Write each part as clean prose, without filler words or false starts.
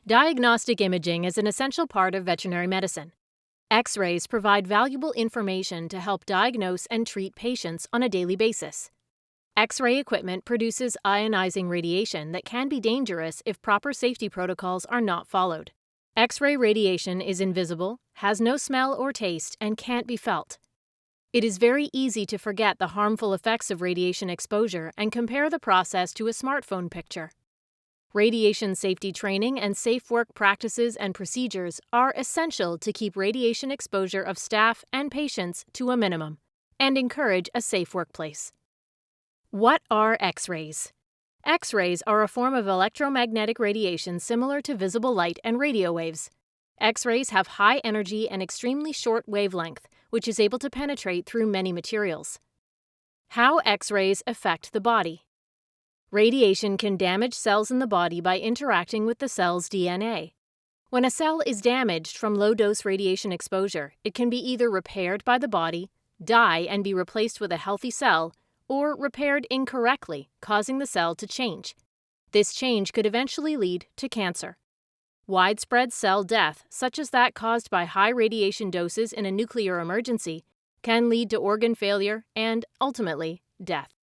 Diagnostic imaging is an essential part of veterinary medicine. X-rays provide valuable information to help diagnose and treat patients on a daily basis. X-ray equipment produces ionizing radiation that can be dangerous if proper safety protocols are not followed. X-ray radiation is invisible, has no smell or taste, and can't be felt. It is very easy to forget the harmful effects of radiation exposure and compare the process to a smartphone picture. Radiation safety training and safe work practices and procedures are essential to keep radiation exposure of staff and patients to a minimum and encourage a safe workplace. What are X-rays? X-rays are a form of electromagnetic radiation similar to visible light and radio waves. X-rays have high energy and extremely short wavelength, which is able to penetrate through many materials. How X-rays affect the body. Radiation can damage cells in the body by interacting with the cell's DNA. When a cell is damaged from low-dose radiation exposure, it can be either repaired by the body, die and be replaced with a healthy cell, or repaired incorrectly, causing the cell to change. This change could eventually lead to cancer. Widespread cell death, such as that caused by high radiation doses in a nuclear emergency, can lead to organ failure and, ultimately, death.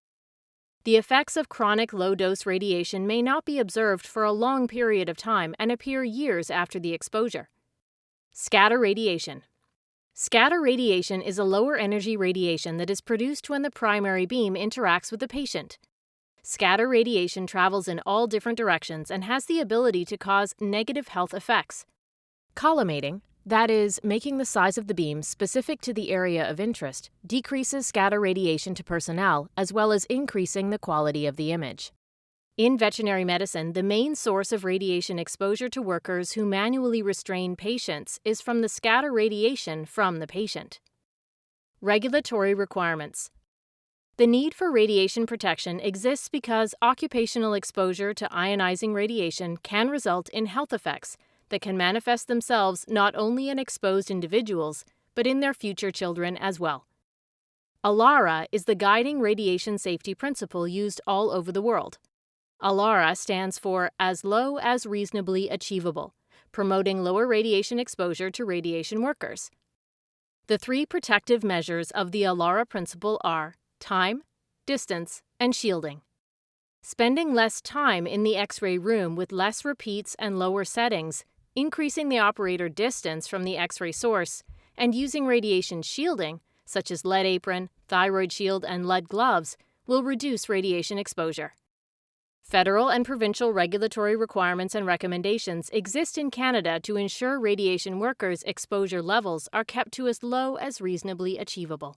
The effects of chronic low-dose radiation may not be observed for a long period of time and appear years after the exposure. Scatter radiation. Scatter radiation is a lower-energy radiation that is produced when the primary beam interacts with the patient. Scatter radiation travels in all different directions and has the ability to cause negative health effects. Collimating, that is, making the size of the beam specific to the area of interest, decreases scatter radiation to personnel as well as increasing the quality of the image. In veterinary medicine, the main source of radiation exposure to workers who manually restrain patients is from the scatter radiation from the patient. Regulatory requirements. The need for radiation protection exists because occupational exposure to ionizing radiation can result in health effects that can manifest themselves not only in exposed individuals, but in their future children as well. ALARA is the guiding radiation safety principle used all over the world. ALARA stands for As Low as Reasonably Achievable, promoting lower radiation exposure to radiation workers. The three protective measures of the ALARA principle are time, distance, and shielding. Spending less time in the X-ray room with less repeats and lower settings, increasing the operator distance from the X-ray source, and using radiation shielding, such as lead apron, thyroid shield, and lead gloves, will reduce radiation exposure. Federal and provincial regulatory requirements and recommendations exist in Canada to ensure radiation workers' exposure levels are kept to as low as reasonably achievable.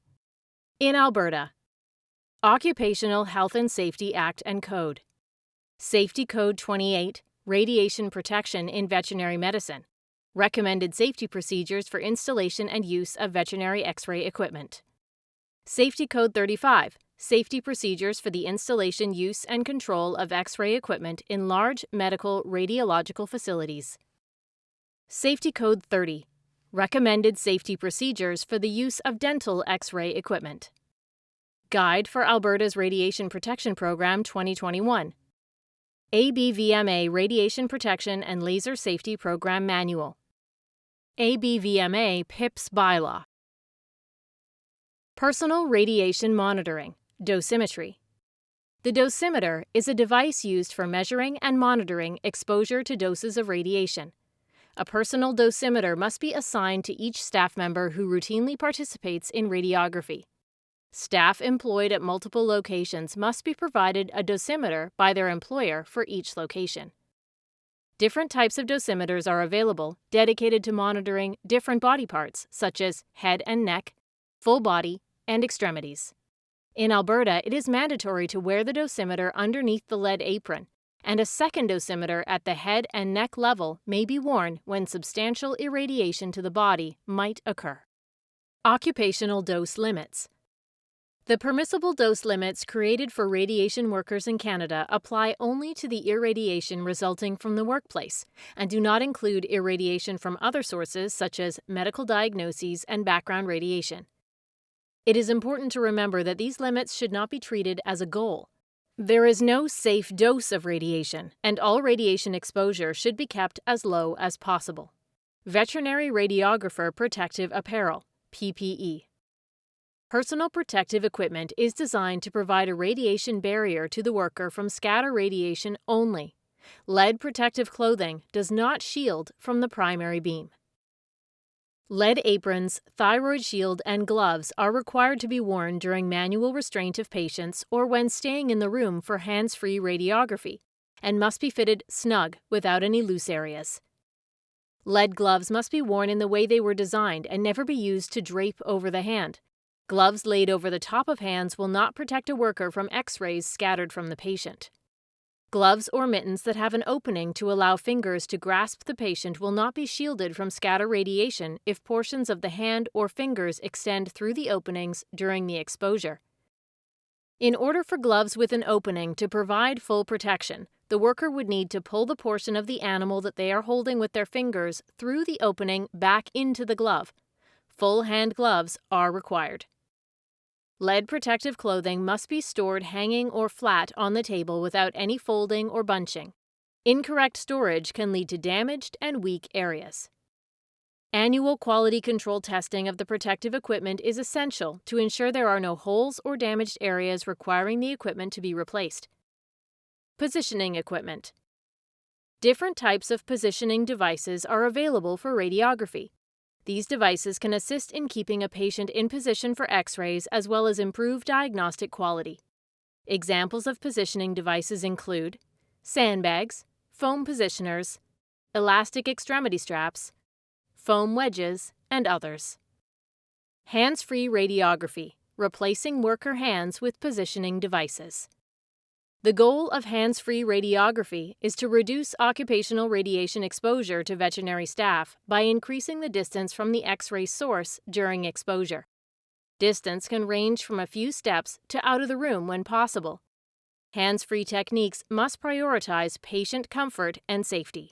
In Alberta, Occupational Health and Safety Act and Code. Safety Code 28, Radiation Protection in Veterinary Medicine. Recommended safety procedures for installation and use of veterinary X-ray equipment. Safety Code 35, Safety Procedures for the installation, use, and control of X-ray equipment in large medical radiological facilities. Safety Code 30, Recommended safety procedures for the use of dental X-ray equipment. Guide for Alberta's Radiation Protection Program 2021. ABVMA Radiation Protection and Laser Safety Program Manual. ABVMA PIPS Bylaw. Personal Radiation Monitoring, Dosimetry. The dosimeter is a device used for measuring and monitoring exposure to doses of radiation. A personal dosimeter must be assigned to each staff member who routinely participates in radiography. Staff employed at multiple locations must be provided a dosimeter by their employer for each location. Different types of dosimeters are available, dedicated to monitoring different body parts, such as head and neck, full body, and extremities. In Alberta, it is mandatory to wear the dosimeter underneath the lead apron, and a second dosimeter at the head and neck level may be worn when substantial irradiation to the body might occur. Occupational dose limits. The permissible dose limits created for radiation workers in Canada apply only to the irradiation resulting from the workplace and do not include irradiation from other sources such as medical diagnoses and background radiation. It is important to remember that these limits should not be treated as a goal. There is no safe dose of radiation, and all radiation exposure should be kept as low as possible. Veterinary Radiographer Protective Apparel, PPE. Personal protective equipment is designed to provide a radiation barrier to the worker from scatter radiation only. Lead protective clothing does not shield from the primary beam. Lead aprons, thyroid shield, and gloves are required to be worn during manual restraint of patients or when staying in the room for hands-free radiography, and must be fitted snug without any loose areas. Lead gloves must be worn in the way they were designed and never be used to drape over the hand. Gloves laid over the top of hands will not protect a worker from X-rays scattered from the patient. Gloves or mittens that have an opening to allow fingers to grasp the patient will not be shielded from scatter radiation if portions of the hand or fingers extend through the openings during the exposure. In order for gloves with an opening to provide full protection, the worker would need to pull the portion of the animal that they are holding with their fingers through the opening back into the glove. Full hand gloves are required. Lead protective clothing must be stored hanging or flat on the table without any folding or bunching. Incorrect storage can lead to damaged and weak areas. Annual quality control testing of the protective equipment is essential to ensure there are no holes or damaged areas requiring the equipment to be replaced. Positioning equipment. Different types of positioning devices are available for radiography. These devices can assist in keeping a patient in position for X-rays as well as improve diagnostic quality. Examples of positioning devices include sandbags, foam positioners, elastic extremity straps, foam wedges, and others. Hands-free radiography, replacing worker hands with positioning devices. The goal of hands-free radiography is to reduce occupational radiation exposure to veterinary staff by increasing the distance from the X-ray source during exposure. Distance can range from a few steps to out of the room when possible. Hands-free techniques must prioritize patient comfort and safety.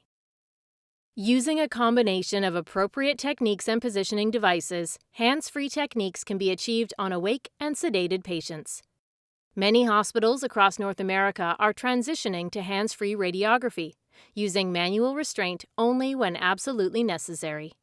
Using a combination of appropriate techniques and positioning devices, hands-free techniques can be achieved on awake and sedated patients. Many hospitals across North America are transitioning to hands-free radiography, using manual restraint only when absolutely necessary.